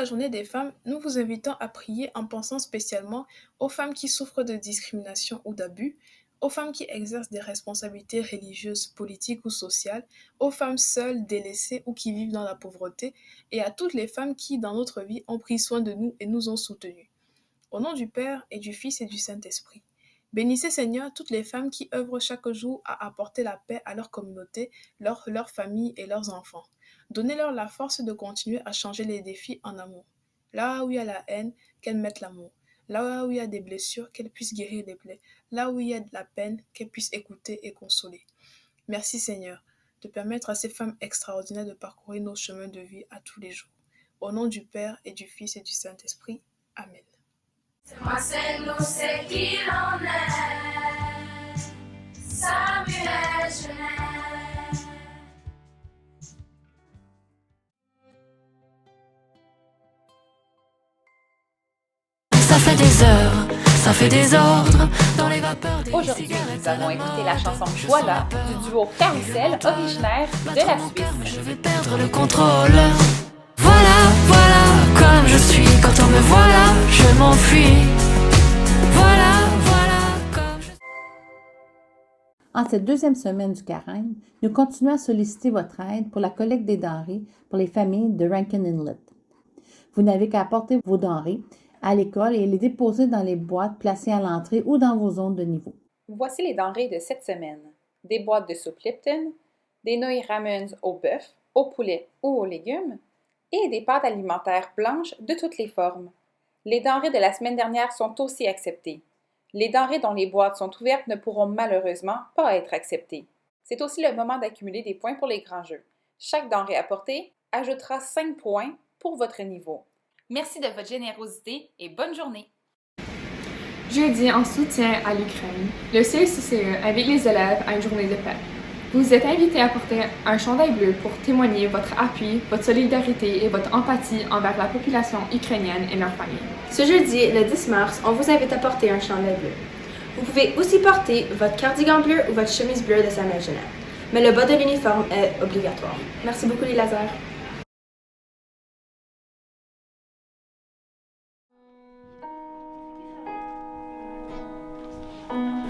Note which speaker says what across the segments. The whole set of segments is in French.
Speaker 1: la journée des femmes, nous vous invitons à prier en pensant spécialement aux femmes qui souffrent de discrimination ou d'abus, aux femmes qui exercent des responsabilités religieuses, politiques ou sociales, aux femmes seules, délaissées ou qui vivent dans la pauvreté, et à toutes les femmes qui, dans notre vie, ont pris soin de nous et nous ont soutenus. Au nom du Père et du Fils et du Saint-Esprit. Bénissez Seigneur toutes les femmes qui œuvrent chaque jour à apporter la paix à leur communauté, leur famille et leurs enfants. Donnez-leur la force de continuer à changer les défis en amour. Là où il y a la haine, qu'elles mettent l'amour. Là où il y a des blessures, qu'elles puissent guérir les plaies. Là où il y a de la peine, qu'elles puissent écouter et consoler. Merci Seigneur de permettre à ces femmes extraordinaires de parcourir nos chemins de vie à tous les jours. Au nom du Père et du Fils et du Saint-Esprit. Amen.
Speaker 2: Moi c'est nous, c'est qui l'en est. Samuel Genet.
Speaker 3: Ça fait des heures, ça fait des ordres dans les vapeurs des
Speaker 4: Aujourd'hui,
Speaker 3: cigarettes
Speaker 4: nous allons
Speaker 3: à la
Speaker 4: écouter
Speaker 3: mode.
Speaker 4: la chanson
Speaker 3: Je
Speaker 4: Voilà
Speaker 3: sens la
Speaker 4: du
Speaker 3: peur
Speaker 4: duo Carousel,
Speaker 3: de
Speaker 4: originaire de
Speaker 3: battre
Speaker 4: la
Speaker 3: mon cœur,
Speaker 4: Suisse.
Speaker 3: je vais perdre le contrôle. Voilà, voilà, comme je suis. Quand on me voit là, je m'enfuis. Voilà, voilà, comme je suis.
Speaker 5: En cette deuxième semaine du carême, nous continuons à solliciter votre aide pour la collecte des denrées pour les familles de Rankin Inlet. Vous n'avez qu'à apporter vos denrées à l'école et les déposer dans les boîtes placées à l'entrée ou dans vos zones de niveau.
Speaker 4: Voici les denrées de cette semaine. Des boîtes de soupe Lipton, des nouilles Ramones au bœuf, au poulet ou aux légumes, et des pâtes alimentaires blanches de toutes les formes. Les denrées de la semaine dernière sont aussi acceptées. Les denrées dont les boîtes sont ouvertes ne pourront malheureusement pas être acceptées. C'est aussi le moment d'accumuler des points pour les grands jeux. Chaque denrée apportée ajoutera 5 points pour votre niveau. Merci de votre générosité et bonne journée!
Speaker 6: Jeudi, en soutien à l'Ukraine, le CECCE invite les élèves à une journée de paix. Vous êtes invités à porter un chandail bleu pour témoigner votre appui, votre solidarité et votre empathie envers la population ukrainienne et leurs familles.
Speaker 7: Ce jeudi, le 10 mars, on vous invite à porter un chandail bleu. Vous pouvez aussi porter votre cardigan bleu ou votre chemise bleue de Samuel Genet. Mais le bas de l'uniforme est obligatoire. Merci beaucoup les lasers.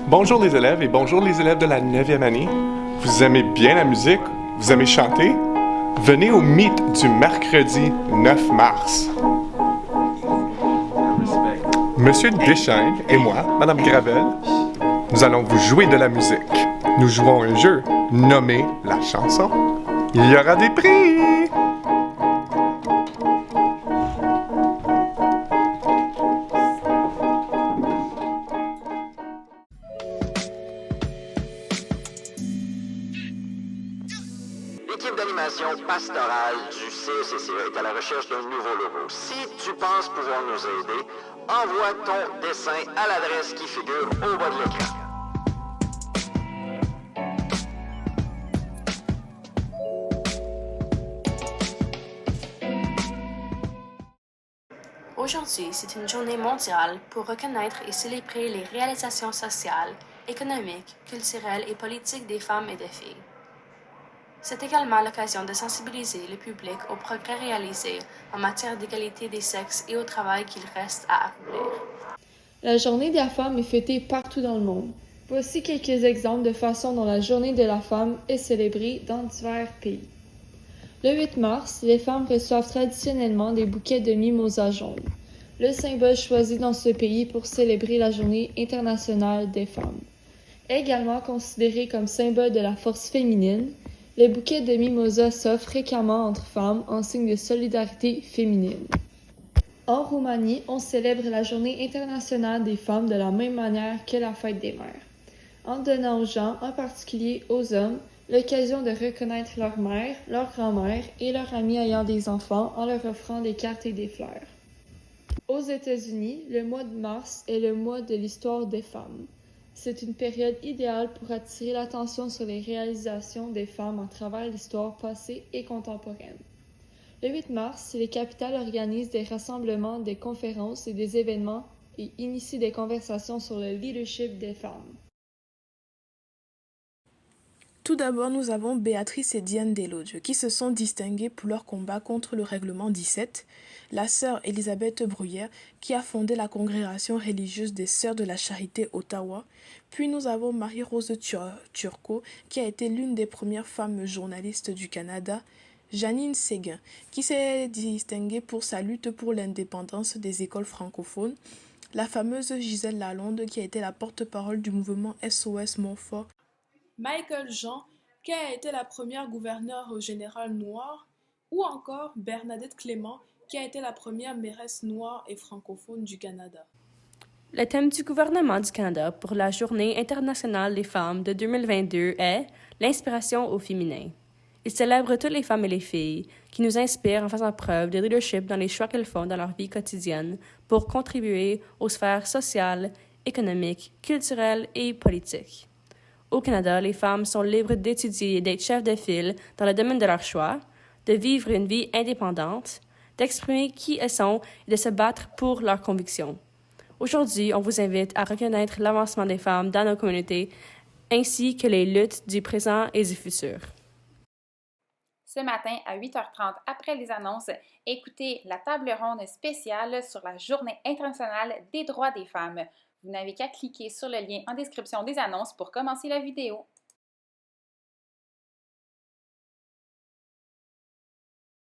Speaker 8: Bonjour les élèves et bonjour les élèves de la 9e année. Vous aimez bien la musique? Vous aimez chanter? Venez au Meet du mercredi 9 mars. Monsieur Deschênes et moi, Madame Gravel, nous allons vous jouer de la musique. Nous jouons un jeu nommé la chanson. Il y aura des prix!
Speaker 9: L'équipe d'animation pastorale du CECCE est à la recherche d'un nouveau logo. Si tu penses pouvoir nous aider, envoie ton dessin à l'adresse qui figure au bas de l'écran.
Speaker 10: Aujourd'hui, c'est une journée mondiale pour reconnaître et célébrer les réalisations sociales, économiques, culturelles et politiques des femmes et des filles. C'est également l'occasion de sensibiliser le public aux progrès réalisés en matière d'égalité des sexes et au travail qu'il reste à accomplir.
Speaker 11: La journée de la femme est fêtée partout dans le monde. Voici quelques exemples de façons dont la journée de la femme est célébrée dans divers pays. Le 8 mars, les femmes reçoivent traditionnellement des bouquets de mimosas jaunes, le symbole choisi dans ce pays pour célébrer la journée internationale des femmes. Également considéré comme symbole de la force féminine, les bouquets de mimosas s'offrent fréquemment entre femmes en signe de solidarité féminine. En Roumanie, on célèbre la journée internationale des femmes de la même manière que la fête des mères, en donnant aux gens, en particulier aux hommes, l'occasion de reconnaître leur mère, leur grand-mère et leurs amis ayant des enfants en leur offrant des cartes et des fleurs. Aux États-Unis, le mois de mars est le mois de l'histoire des femmes. C'est une période idéale pour attirer l'attention sur les réalisations des femmes à travers l'histoire passée et contemporaine. Le 8 mars, les capitales organisent des rassemblements, des conférences et des événements et initient des conversations sur le leadership des femmes.
Speaker 1: Tout d'abord, nous avons Béatrice et Diane Delauge, qui se sont distinguées pour leur combat contre le règlement 17, la sœur Elisabeth Bruyère, qui a fondé la congrégation religieuse des Sœurs de la Charité Ottawa, puis nous avons Marie-Rose Turcot, qui a été l'une des premières femmes journalistes du Canada, Janine Séguin, qui s'est distinguée pour sa lutte pour l'indépendance des écoles francophones, la fameuse Gisèle Lalonde, qui a été la porte-parole du mouvement SOS Montfort, Michael Jean, qui a été la première gouverneure générale noire, ou encore Bernadette Clément, qui a été la première mairesse noire et francophone du Canada.
Speaker 10: Le thème du gouvernement du Canada pour la Journée internationale des femmes de 2022 est « L'inspiration au féminin ». Il célèbre toutes les femmes et les filles qui nous inspirent en faisant preuve de leadership dans les choix qu'elles font dans leur vie quotidienne pour contribuer aux sphères sociales, économiques, culturelles et politiques. Au Canada, les femmes sont libres d'étudier et d'être chefs de file dans le domaine de leur choix, de vivre une vie indépendante, d'exprimer qui elles sont et de se battre pour leurs convictions. Aujourd'hui, on vous invite à reconnaître l'avancement des femmes dans nos communautés ainsi que les luttes du présent et du futur.
Speaker 4: Ce matin, à 8h30, après les annonces, écoutez la table ronde spéciale sur la Journée internationale des droits des femmes. Vous n'avez qu'à cliquer sur le lien en description des annonces pour commencer la vidéo.